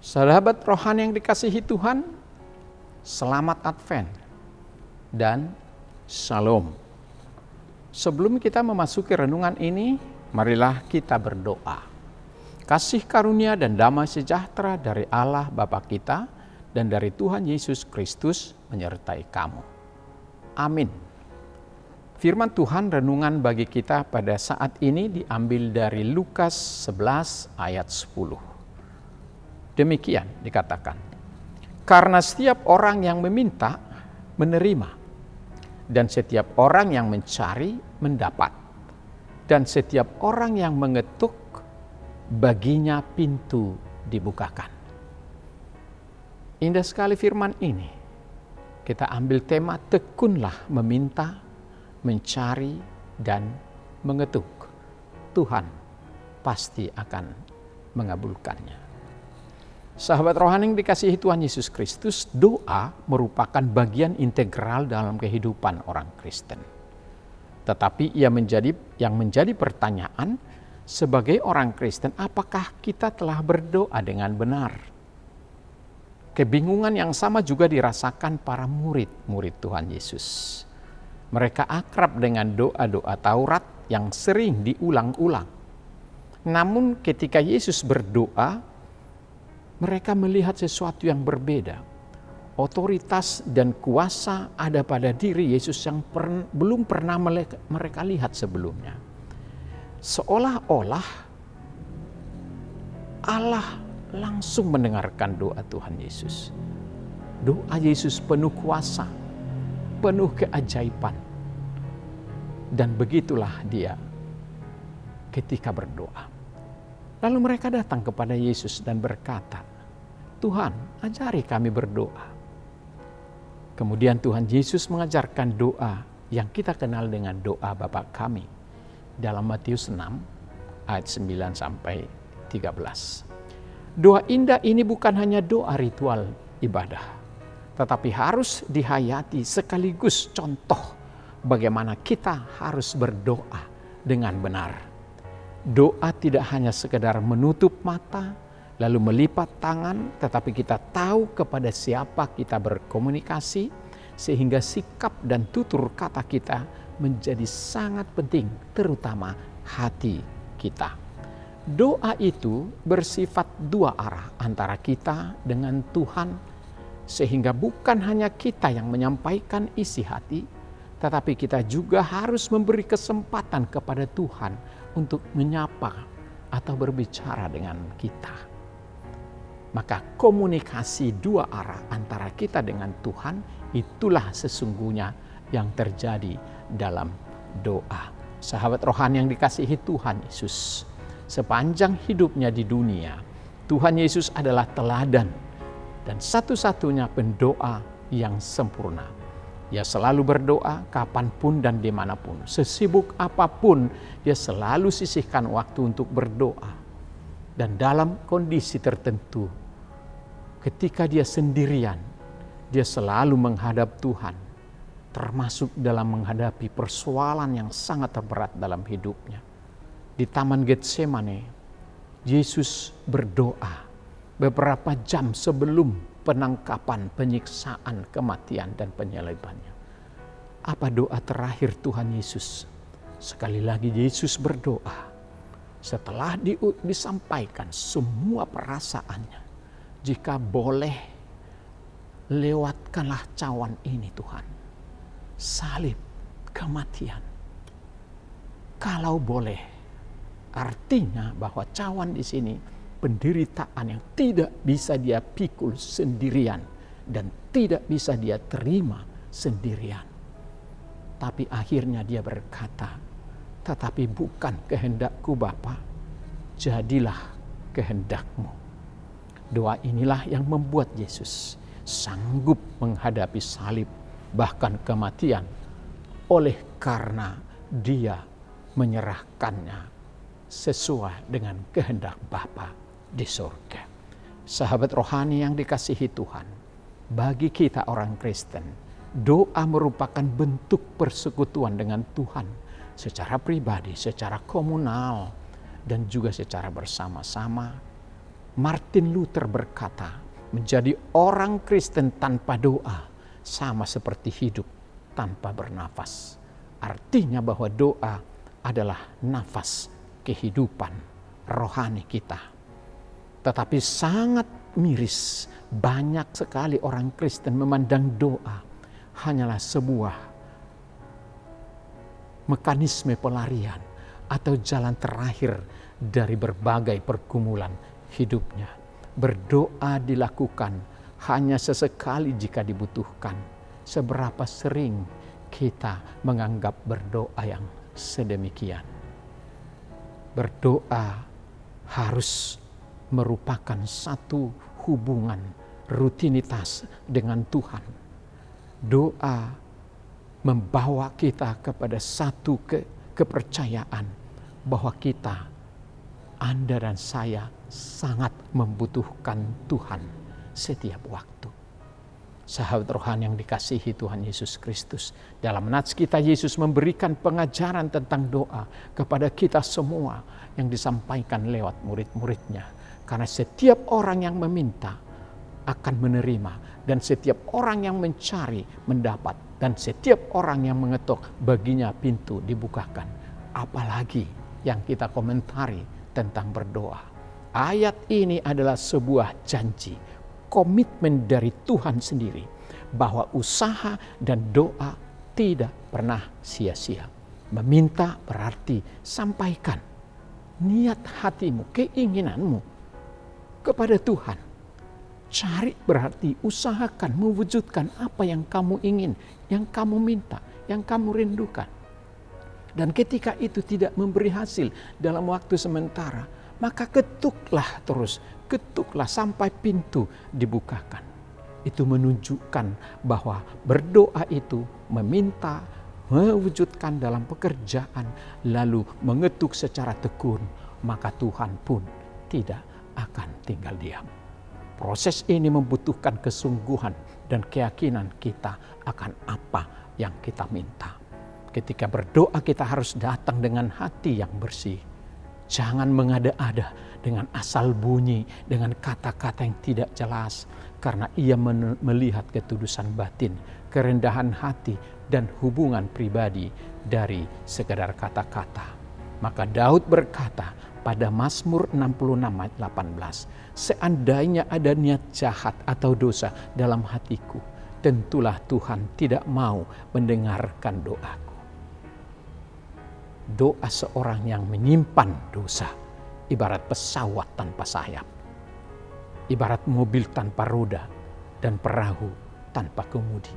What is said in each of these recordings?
Sahabat rohani yang dikasihi Tuhan, selamat Advent dan Shalom. Sebelum kita memasuki renungan ini, marilah kita berdoa. Kasih karunia dan damai sejahtera dari Allah Bapa kita dan dari Tuhan Yesus Kristus menyertai kamu. Amin. Firman Tuhan renungan bagi kita pada saat ini diambil dari Lukas 11 ayat 10. Demikian dikatakan, karena setiap orang yang meminta, menerima. Dan setiap orang yang mencari, mendapat. Dan setiap orang yang mengetuk, baginya pintu dibukakan. Indah sekali firman ini. Kita ambil tema tekunlah meminta, mencari, dan mengetuk. Tuhan pasti akan mengabulkannya. Sahabat rohani yang dikasihi Tuhan Yesus Kristus, doa merupakan bagian integral dalam kehidupan orang Kristen. Tetapi yang menjadi pertanyaan sebagai orang Kristen, apakah kita telah berdoa dengan benar? Kebingungan yang sama juga dirasakan para murid-murid Tuhan Yesus. Mereka akrab dengan doa-doa Taurat yang sering diulang-ulang. Namun ketika Yesus berdoa, mereka melihat sesuatu yang berbeda. Otoritas dan kuasa ada pada diri Yesus yang belum pernah mereka lihat sebelumnya. Seolah-olah Allah langsung mendengarkan doa Tuhan Yesus. Doa Yesus penuh kuasa, penuh keajaiban. Dan begitulah dia ketika berdoa. Lalu mereka datang kepada Yesus dan berkata, Tuhan, ajari kami berdoa. Kemudian Tuhan Yesus mengajarkan doa yang kita kenal dengan doa Bapa kami. Dalam Matius 6 ayat 9 sampai 13. Doa indah ini bukan hanya doa ritual ibadah, tetapi harus dihayati sekaligus contoh bagaimana kita harus berdoa dengan benar. Doa tidak hanya sekedar menutup mata, lalu melipat tangan, tetapi kita tahu kepada siapa kita berkomunikasi, sehingga sikap dan tutur kata kita menjadi sangat penting, terutama hati kita. Doa itu bersifat dua arah antara kita dengan Tuhan, sehingga bukan hanya kita yang menyampaikan isi hati, tetapi kita juga harus memberi kesempatan kepada Tuhan untuk menyapa atau berbicara dengan kita. Maka komunikasi dua arah antara kita dengan Tuhan, itulah sesungguhnya yang terjadi dalam doa. Sahabat rohani yang dikasihi Tuhan Yesus, sepanjang hidupnya di dunia, Tuhan Yesus adalah teladan dan satu-satunya pendoa yang sempurna. Dia selalu berdoa kapanpun dan dimanapun. Sesibuk apapun, dia selalu sisihkan waktu untuk berdoa. Dan dalam kondisi tertentu, ketika dia sendirian, dia selalu menghadap Tuhan. Termasuk dalam menghadapi persoalan yang sangat berat dalam hidupnya. Di Taman Getsemane, Yesus berdoa beberapa jam sebelum penangkapan, penyiksaan, kematian, dan penyalibannya. Apa doa terakhir Tuhan Yesus? Sekali lagi Yesus berdoa. Setelah disampaikan semua perasaannya. Jika boleh, lewatkanlah cawan ini Tuhan. Salib, kematian. Kalau boleh, artinya bahwa cawan di sini penderitaan yang tidak bisa dia pikul sendirian dan tidak bisa dia terima sendirian. Tapi akhirnya dia berkata, tetapi bukan kehendakku Bapa, jadilah kehendakmu. Doa inilah yang membuat Yesus sanggup menghadapi salib, bahkan kematian, oleh karena dia menyerahkannya sesuai dengan kehendak Bapa di surga. Sahabat rohani yang dikasihi Tuhan, bagi kita orang Kristen, doa merupakan bentuk persekutuan dengan Tuhan secara pribadi, secara komunal, dan juga secara bersama-sama Martin Luther berkata, menjadi orang Kristen tanpa doa sama seperti hidup tanpa bernafas. Artinya bahwa doa adalah nafas kehidupan rohani kita. Tetapi sangat miris, banyak sekali orang Kristen memandang doa hanyalah sebuah mekanisme pelarian atau jalan terakhir dari berbagai pergumulan hidupnya. Berdoa dilakukan hanya sesekali jika dibutuhkan. Seberapa sering kita menganggap berdoa yang sedemikian? Berdoa harus merupakan satu hubungan rutinitas dengan Tuhan. Doa membawa kita kepada satu kepercayaan bahwa kita, Anda dan saya, sangat membutuhkan Tuhan setiap waktu. Sahabat rohani yang dikasihi Tuhan Yesus Kristus, dalam nats kita Yesus memberikan pengajaran tentang doa kepada kita semua yang disampaikan lewat murid-muridnya. Karena setiap orang yang meminta akan menerima, dan setiap orang yang mencari mendapat, dan setiap orang yang mengetuk baginya pintu dibukakan. Apalagi yang kita komentari tentang berdoa. Ayat ini adalah sebuah janji, komitmen dari Tuhan sendiri, bahwa usaha dan doa tidak pernah sia-sia. Meminta berarti sampaikan niat hatimu, keinginanmu kepada Tuhan. Cari berarti usahakan mewujudkan apa yang kamu ingin, yang kamu minta, yang kamu rindukan. Dan ketika itu tidak memberi hasil dalam waktu sementara, maka ketuklah terus, ketuklah sampai pintu dibukakan. Itu menunjukkan bahwa berdoa itu meminta, mewujudkan dalam pekerjaan, lalu mengetuk secara tekun, maka Tuhan pun tidak akan tinggal diam. Proses ini membutuhkan kesungguhan dan keyakinan kita akan apa yang kita minta. Ketika berdoa kita harus datang dengan hati yang bersih. Jangan mengada-ada dengan asal bunyi, dengan kata-kata yang tidak jelas. Karena ia melihat ketudusan batin, kerendahan hati, dan hubungan pribadi dari sekedar kata-kata. Maka Daud berkata pada Mazmur 66 ayat 18, seandainya ada niat jahat atau dosa dalam hatiku, tentulah Tuhan tidak mau mendengarkan doaku. Doa seorang yang menyimpan dosa ibarat pesawat tanpa sayap, ibarat mobil tanpa roda dan perahu tanpa kemudi.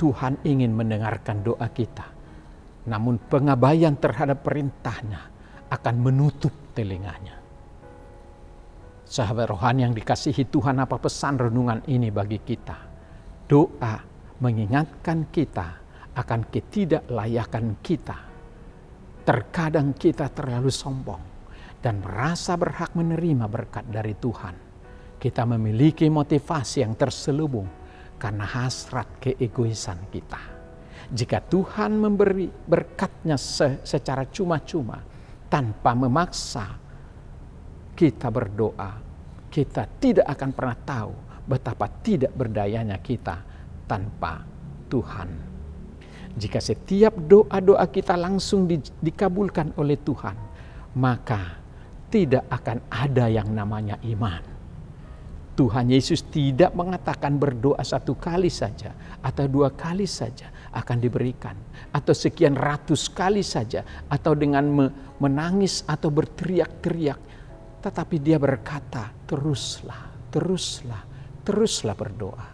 Tuhan ingin mendengarkan doa kita, namun pengabaian terhadap perintahnya akan menutup telinganya. Sahabat rohani yang dikasihi Tuhan, apa pesan renungan ini bagi kita? Doa mengingatkan kita akan ketidaklayakan kita. Terkadang kita terlalu sombong dan merasa berhak menerima berkat dari Tuhan. Kita memiliki motivasi yang terselubung karena hasrat keegoisan kita. Jika Tuhan memberi berkatnya secara cuma-cuma tanpa memaksa kita berdoa, kita tidak akan pernah tahu betapa tidak berdayanya kita tanpa Tuhan. Jika setiap doa-doa kita langsung dikabulkan oleh Tuhan, maka tidak akan ada yang namanya iman. Tuhan Yesus tidak mengatakan berdoa 1 kali saja atau 2 kali saja akan diberikan, atau sekian ratus kali saja, atau dengan menangis atau berteriak-teriak. Tetapi dia berkata, teruslah berdoa,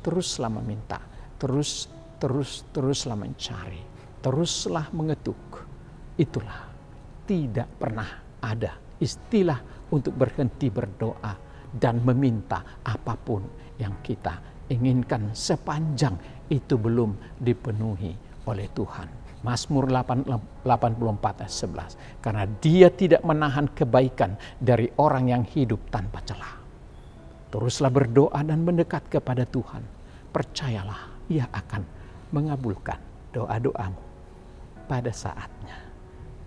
teruslah meminta, teruslah mencari, teruslah mengetuk. Itulah tidak pernah ada istilah untuk berhenti berdoa dan meminta apapun yang kita inginkan sepanjang itu belum dipenuhi oleh Tuhan. Mazmur 84 ayat 11. Karena dia tidak menahan kebaikan dari orang yang hidup tanpa celah. Teruslah berdoa dan mendekat kepada Tuhan. Percayalah, Ia akan mengabulkan doa-doamu pada saatnya.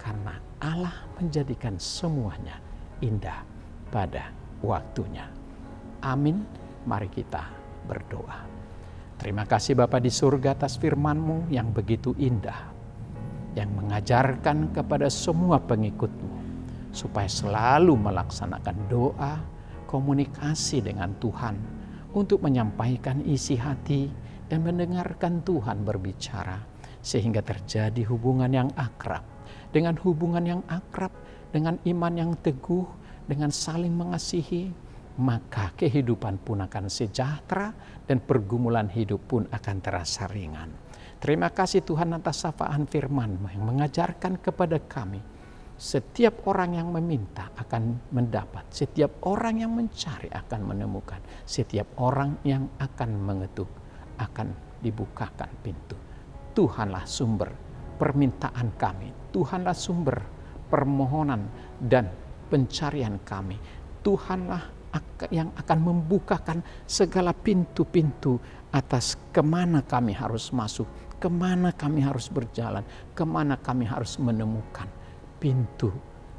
Karena Allah menjadikan semuanya indah pada waktunya. Amin. Mari kita berdoa. Terima kasih Bapa di surga atas firman-Mu yang begitu indah, yang mengajarkan kepada semua pengikut-Mu supaya selalu melaksanakan doa, komunikasi dengan Tuhan untuk menyampaikan isi hati dan mendengarkan Tuhan berbicara, sehingga terjadi hubungan yang akrab. Dengan hubungan yang akrab, dengan iman yang teguh, dengan saling mengasihi, maka kehidupan pun akan sejahtera dan pergumulan hidup pun akan terasa ringan. Terima kasih Tuhan atas sapaan firman-Mu yang mengajarkan kepada kami, setiap orang yang meminta akan mendapat, setiap orang yang mencari akan menemukan, setiap orang yang akan mengetuk akan dibukakan pintu. Tuhanlah sumber permintaan kami, Tuhanlah sumber permohonan dan pencarian kami. Tuhanlah yang akan membukakan segala pintu-pintu atas kemana kami harus masuk, kemana kami harus berjalan, kemana kami harus menemukan pintu.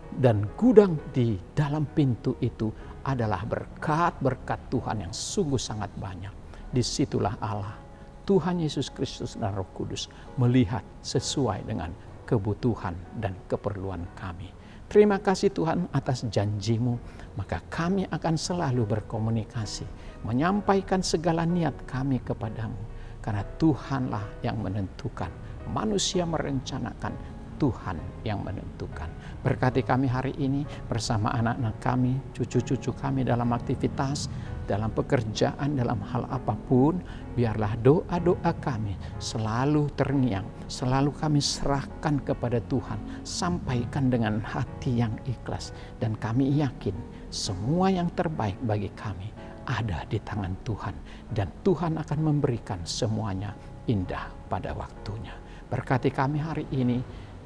Dan gudang di dalam pintu itu adalah berkat-berkat Tuhan yang sungguh sangat banyak. Disitulah Allah, Tuhan Yesus Kristus dan Roh Kudus melihat sesuai dengan kebutuhan dan keperluan kami. Terima kasih Tuhan atas janji-Mu, maka kami akan selalu berkomunikasi, menyampaikan segala niat kami kepadamu, karena Tuhanlah yang menentukan, manusia merencanakan, Tuhan yang menentukan. Berkati kami hari ini bersama anak-anak kami, cucu-cucu kami dalam aktivitas, dalam pekerjaan, dalam hal apapun. Biarlah doa-doa kami selalu terngiang, selalu kami serahkan kepada Tuhan, sampaikan dengan hati yang ikhlas. Dan kami yakin semua yang terbaik bagi kami ada di tangan Tuhan. Dan Tuhan akan memberikan semuanya indah pada waktunya. Berkati kami hari ini,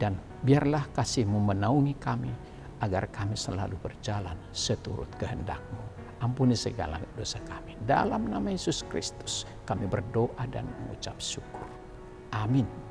dan biarlah kasih-Mu menaungi kami, agar kami selalu berjalan seturut kehendak-Mu. Ampuni segala dosa kami. Dalam nama Yesus Kristus kami berdoa dan mengucap syukur. Amin.